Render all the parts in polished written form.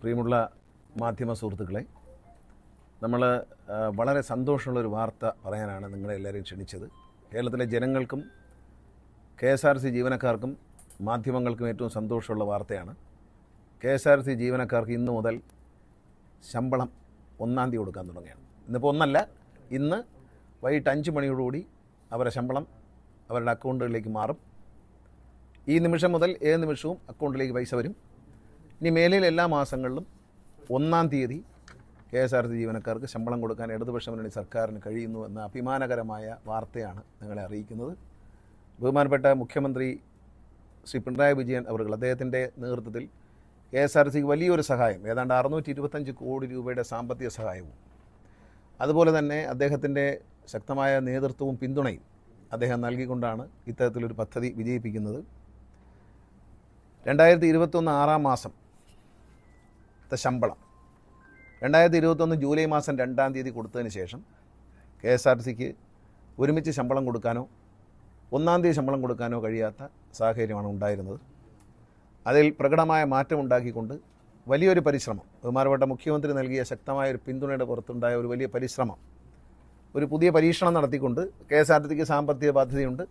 പ്രിയമുള്ള മാധ്യമ സുഹൃത്തുക്കളെ, നമ്മൾ വളരെ സന്തോഷമുള്ളൊരു വാർത്ത പറയാനാണ് നിങ്ങളെല്ലാവരെയും ക്ഷണിച്ചത്. കേരളത്തിലെ ജനങ്ങൾക്കും KSRTC ജീവനക്കാർക്കും മാധ്യമങ്ങൾക്കും ഏറ്റവും സന്തോഷമുള്ള വാർത്തയാണ്. KSRTC ജീവനക്കാർക്ക് ഇന്ന് മുതൽ ശമ്പളം 1-ാം തീയതി കൊടുക്കാൻ തുടങ്ങുകയാണ്. ഇന്നിപ്പോൾ ഒന്നല്ല, ഇന്ന് വൈകിട്ട് 5 മണിയോടുകൂടി അവരുടെ ശമ്പളം അവരുടെ അക്കൗണ്ടുകളിലേക്ക് മാറും. ഈ നിമിഷം മുതൽ ഏത് നിമിഷവും അക്കൗണ്ടിലേക്ക് പൈസ വരും. ഇനി മേലിൽ എല്ലാ മാസങ്ങളിലും 1-ാം തീയതി KSRTC ജീവനക്കാർക്ക് ശമ്പളം കൊടുക്കാൻ ഇടതുപക്ഷ മുന്നണി സർക്കാരിന് കഴിയുന്നു എന്ന അഭിമാനകരമായ വാർത്തയാണ് നിങ്ങളെ അറിയിക്കുന്നത്. ബഹുമാനപ്പെട്ട മുഖ്യമന്ത്രി ശ്രീ പിണറായി വിജയൻ അവർ അദ്ദേഹത്തിൻ്റെ നേതൃത്വത്തിൽ KSRTCക്ക് വലിയൊരു സഹായം, ഏതാണ്ട് 625 കോടി രൂപയുടെ സാമ്പത്തിക സഹായവും, അതുപോലെ തന്നെ അദ്ദേഹത്തിൻ്റെ ശക്തമായ നേതൃത്വവും പിന്തുണയും അദ്ദേഹം നൽകിക്കൊണ്ടാണ് ഇത്തരത്തിലൊരു പദ്ധതി വിജയിപ്പിക്കുന്നത്. 2021 6-ാം മാസത്തെ ശമ്പളം 2021 ജൂലൈ മാസം 2-ാം തീയതി കൊടുത്തതിന് ശേഷം KSRTCക്ക് ഒരുമിച്ച് ശമ്പളം കൊടുക്കാനോ 1-ാം തീയതി ശമ്പളം കൊടുക്കാനോ കഴിയാത്ത സാഹചര്യമാണ് ഉണ്ടായിരുന്നത്. അതിൽ പ്രകടമായ മാറ്റമുണ്ടാക്കിക്കൊണ്ട് വലിയൊരു പരിശ്രമം, ബഹുമാനപ്പെട്ട മുഖ്യമന്ത്രി നൽകിയ ശക്തമായ ഒരു പിന്തുണയുടെ പുറത്തുണ്ടായ ഒരു വലിയ പരിശ്രമം, ഒരു പുതിയ പരീക്ഷണം നടത്തിക്കൊണ്ട് KSRTCക്ക് സാമ്പത്തിക ബാധ്യതയുണ്ട്.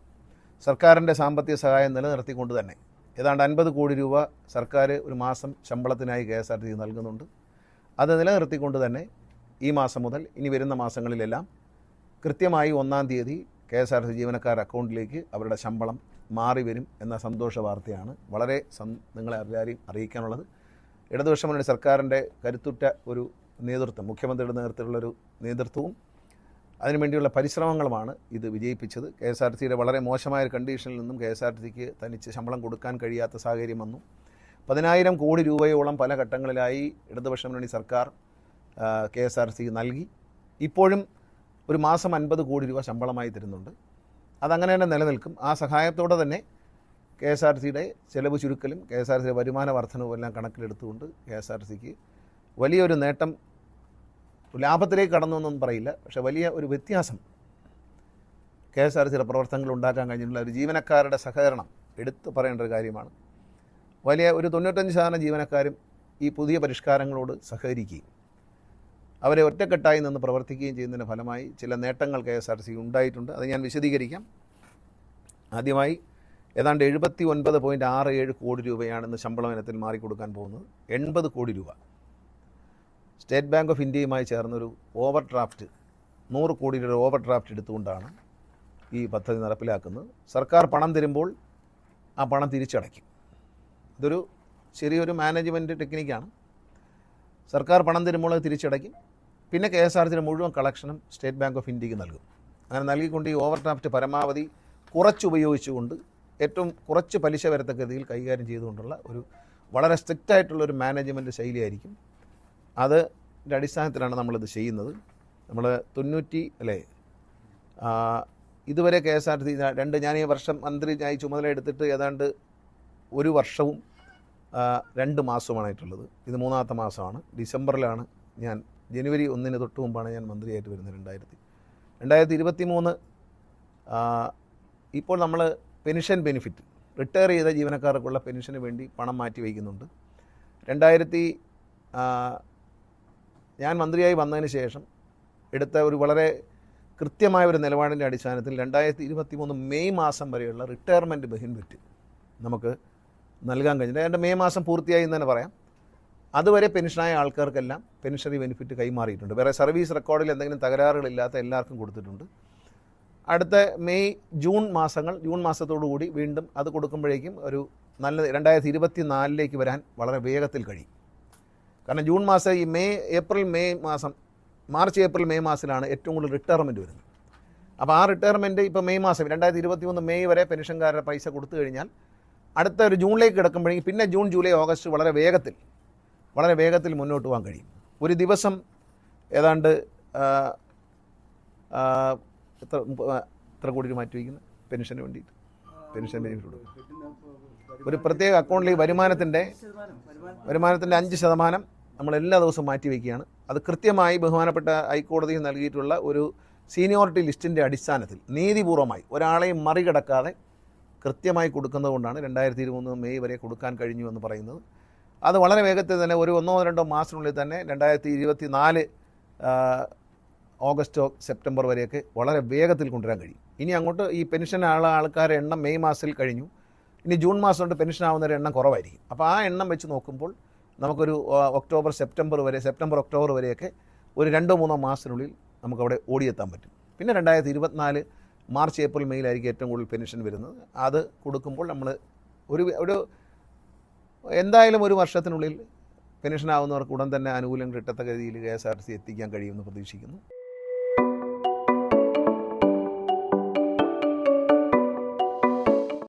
സർക്കാരിൻ്റെ സാമ്പത്തിക സഹായം നിലനിർത്തിക്കൊണ്ട് തന്നെ ഏതാണ്ട് 50 കോടി രൂപ സർക്കാർ ഒരു മാസം ശമ്പളത്തിനായി KSRTC നൽകുന്നുണ്ട്. അത് നിലനിർത്തിക്കൊണ്ട് തന്നെ ഈ മാസം മുതൽ ഇനി വരുന്ന മാസങ്ങളിലെല്ലാം കൃത്യമായി 1-ാം തീയതി KSRTC ജീവനക്കാരുടെ അക്കൗണ്ടിലേക്ക് അവരുടെ ശമ്പളം മാറി വരും എന്ന സന്തോഷ വാർത്തയാണ് വളരെ നിങ്ങളെ എല്ലാവരെയും അറിയിക്കാനുള്ളത്. ഇടതുപക്ഷ മുന്നണി സർക്കാരിൻ്റെ കരുത്തുറ്റ ഒരു നേതൃത്വം, മുഖ്യമന്ത്രിയുടെ നേതൃത്വത്തിലുള്ളൊരു നേതൃത്വവും അതിനുവേണ്ടിയുള്ള പരിശ്രമങ്ങളുമാണ് ഇത് വിജയിപ്പിച്ചത്. KSRTCയുടെ വളരെ മോശമായ കണ്ടീഷനിൽ നിന്നും KSRTCക്ക് തനിച്ച് ശമ്പളം കൊടുക്കാൻ കഴിയാത്ത സാഹചര്യം വന്നു. 10,000 കോടി രൂപയോളം പല ഘട്ടങ്ങളിലായി ഇടതുപക്ഷ മുന്നണി സർക്കാർ KSRTCക്ക് നൽകി. ഇപ്പോഴും ഒരു മാസം 50 കോടി രൂപ ശമ്പളമായി തരുന്നുണ്ട്. അതങ്ങനെ തന്നെ നിലനിൽക്കും. ആ സഹായത്തോടെ തന്നെ KSRTCയുടെ ചെലവ് ചുരുക്കലും KSRTCയുടെ വരുമാന വർധനവും എല്ലാം കണക്കിലെടുത്തുകൊണ്ട് KSRTCക്ക് വലിയൊരു നേട്ടം, ലാഭത്തിലേക്ക് കടന്നു എന്നൊന്നും പറയില്ല, പക്ഷേ വലിയ ഒരു വ്യത്യാസം KSRTCയുടെ പ്രവർത്തനങ്ങൾ ഉണ്ടാക്കാൻ കഴിഞ്ഞിട്ടുള്ള ഒരു ജീവനക്കാരുടെ സഹകരണം എടുത്തു പറയേണ്ട ഒരു കാര്യമാണ്. വലിയ ഒരു 95% ജീവനക്കാരും ഈ പുതിയ പരിഷ്കാരങ്ങളോട് സഹകരിക്കുകയും അവരെ ഒറ്റക്കെട്ടായി നിന്ന് പ്രവർത്തിക്കുകയും ചെയ്യുന്നതിൻ്റെ ഫലമായി ചില നേട്ടങ്ങൾ KSRTC ഉണ്ടായിട്ടുണ്ട്. അത് ഞാൻ വിശദീകരിക്കാം. ആദ്യമായി ഏതാണ്ട് 79.67 കോടി രൂപയാണ് ഇന്ന് ശമ്പളം ഇനത്തിൽ മാറിക്കൊടുക്കാൻ പോകുന്നത്. 80 കോടി രൂപ സ്റ്റേറ്റ് ബാങ്ക് ഓഫ് ഇന്ത്യയുമായി ചേർന്നൊരു ഓവർ ഡ്രാഫ്റ്റ്, 100 കോടി രൂപ ഓവർ ഡ്രാഫ്റ്റ് എടുത്തുകൊണ്ടാണ് ഈ പദ്ധതി നടപ്പിലാക്കുന്നത്. സർക്കാർ പണം തരുമ്പോൾ ആ പണം തിരിച്ചടയ്ക്കും. ഇതൊരു ചെറിയൊരു മാനേജ്മെൻറ്റ് ടെക്നിക്കാണ്. സർക്കാർ പണം തരുമ്പോൾ അത് തിരിച്ചടയ്ക്കും. പിന്നെ KSRTCയുടെ മുഴുവൻ കളക്ഷനും സ്റ്റേറ്റ് ബാങ്ക് ഓഫ് ഇന്ത്യക്ക് നൽകും. അങ്ങനെ നൽകിക്കൊണ്ട് ഈ ഓവർ ഡ്രാഫ്റ്റ് പരമാവധി കുറച്ചുപയോഗിച്ചുകൊണ്ട് ഏറ്റവും കുറച്ച് പലിശ വരത്തക്ക രീതിയിൽ കൈകാര്യം ചെയ്തുകൊണ്ടുള്ള ഒരു വളരെ സ്ട്രിക്റ്റായിട്ടുള്ളൊരു മാനേജ്മെൻറ്റ് ശൈലിയായിരിക്കും. അതിൻ്റെ അടിസ്ഥാനത്തിലാണ് നമ്മളിത് ചെയ്യുന്നത്. നമ്മൾ 90 ഇതുവരെ KSRTC ഞാൻ ഈ വർഷം മന്ത്രിയായി ചുമതല എടുത്തിട്ട് ഏതാണ്ട് 1 വർഷവും 2 മാസവുമാണായിട്ടുള്ളത്. ഇത് 3-ാമത്തെ മാസമാണ്. ഡിസംബറിലാണ് ഞാൻ, ജനുവരി 1-ന് തൊട്ട് മുമ്പാണ് ഞാൻ മന്ത്രിയായിട്ട് വരുന്നത്. 2023 ഇപ്പോൾ നമ്മൾ പെൻഷൻ ബെനിഫിറ്റ്, റിട്ടയർ ചെയ്ത ജീവനക്കാർക്കുള്ള പെൻഷന് വേണ്ടി പണം മാറ്റി വയ്ക്കുന്നുണ്ട്. ഞാൻ മന്ത്രിയായി വന്നതിന് ശേഷം എടുത്ത ഒരു വളരെ കൃത്യമായ ഒരു നിലപാടിൻ്റെ അടിസ്ഥാനത്തിൽ 2023 മെയ് മാസം വരെയുള്ള റിട്ടയർമെൻറ്റ് ബെനിഫിറ്റ് നമുക്ക് നൽകാൻ കഴിഞ്ഞില്ല. ഏതാണ്ട് മെയ് മാസം പൂർത്തിയായി എന്ന് തന്നെ പറയാം. അതുവരെ പെൻഷനായ ആൾക്കാർക്കെല്ലാം പെൻഷനറി ബെനിഫിറ്റ് കൈമാറിയിട്ടുണ്ട്. വേറെ സർവീസ് റെക്കോർഡിൽ എന്തെങ്കിലും തകരാറുകളില്ലാത്ത എല്ലാവർക്കും കൊടുത്തിട്ടുണ്ട്. അടുത്ത ജൂൺ മാസത്തോടു കൂടി വീണ്ടും അത് കൊടുക്കുമ്പോഴേക്കും ഒരു നല്ല 2024 വരാൻ വളരെ വേഗത്തിൽ കഴിയും. കാരണം ജൂൺ മാസം ഈ മാർച്ച് ഏപ്രിൽ മെയ് മാസത്തിലാണ് ഏറ്റവും കൂടുതൽ റിട്ടയർമെൻറ്റ് വരുന്നത്. അപ്പോൾ ആ റിട്ടയർമെൻറ്റ് ഇപ്പോൾ മെയ് മാസം 2023 മെയ് വരെ പെൻഷൻകാരുടെ പൈസ കൊടുത്തു കഴിഞ്ഞാൽ അടുത്ത ഒരു ജൂണിലേക്ക് കിടക്കുമ്പോഴേക്കും പിന്നെ ജൂൺ ജൂലൈ ഓഗസ്റ്റ് വളരെ വേഗത്തിൽ മുന്നോട്ട് പോകാൻ കഴിയും. ഒരു ദിവസം ഏതാണ്ട് എത്ര കോടി രൂപ മാറ്റി വയ്ക്കുന്നത് പെൻഷന് വേണ്ടിയിട്ട്, പെൻഷൻ ബെനിഫിറ്റ് കൊടുക്കും. ഒരു പ്രത്യേക അക്കൗണ്ടിലേക്ക് വരുമാനത്തിൻ്റെ 5% നമ്മൾ എല്ലാ ദിവസവും മാറ്റി വയ്ക്കുകയാണ്. അത് കൃത്യമായി ബഹുമാനപ്പെട്ട ഹൈക്കോടതിയിൽ നൽകിയിട്ടുള്ള ഒരു സീനിയോറിറ്റി ലിസ്റ്റിൻ്റെ അടിസ്ഥാനത്തിൽ നീതിപൂർവമായി ഒരാളെയും മറികടക്കാതെ കൃത്യമായി കൊടുക്കുന്നത് കൊണ്ടാണ് 2023 മെയ് വരെ കൊടുക്കാൻ കഴിഞ്ഞു എന്ന് പറയുന്നത്. അത് വളരെ വേഗത്തിൽ തന്നെ ഒരു 1-2 മാസത്തിനുള്ളിൽ തന്നെ 2024 ഓഗസ്റ്റോ സെപ്റ്റംബർ വരെയൊക്കെ വളരെ വേഗത്തിൽ കൊണ്ടുവരാൻ കഴിയും. ഇനി അങ്ങോട്ട് ഈ പെൻഷൻ ആൾക്കാരുടെ എണ്ണം മെയ് മാസത്തിൽ കഴിഞ്ഞു. ഇനി ജൂൺ മാസം തൊട്ട് പെൻഷൻ ആവുന്നവരുടെ എണ്ണം കുറവായിരിക്കും. അപ്പോൾ ആ എണ്ണം വെച്ച് നോക്കുമ്പോൾ നമുക്കൊരു സെപ്റ്റംബർ ഒക്ടോബർ വരെയൊക്കെ ഒരു 2-3 മാസത്തിനുള്ളിൽ നമുക്കവിടെ ഓടിയെത്താൻ പറ്റും. പിന്നെ 2024 മാർച്ച് ഏപ്രിൽ മെയ്യിലായിരിക്കും ഏറ്റവും കൂടുതൽ പെൻഷൻ വരുന്നത്. അത് കൊടുക്കുമ്പോൾ നമ്മൾ ഒരു എന്തായാലും ഒരു വർഷത്തിനുള്ളിൽ പെൻഷനാവുന്നവർക്ക് ഉടൻ തന്നെ ആനുകൂല്യം കിട്ടത്തക്ക രീതിയിൽ KSRTC എത്തിക്കാൻ കഴിയുമെന്ന് പ്രതീക്ഷിക്കുന്നു.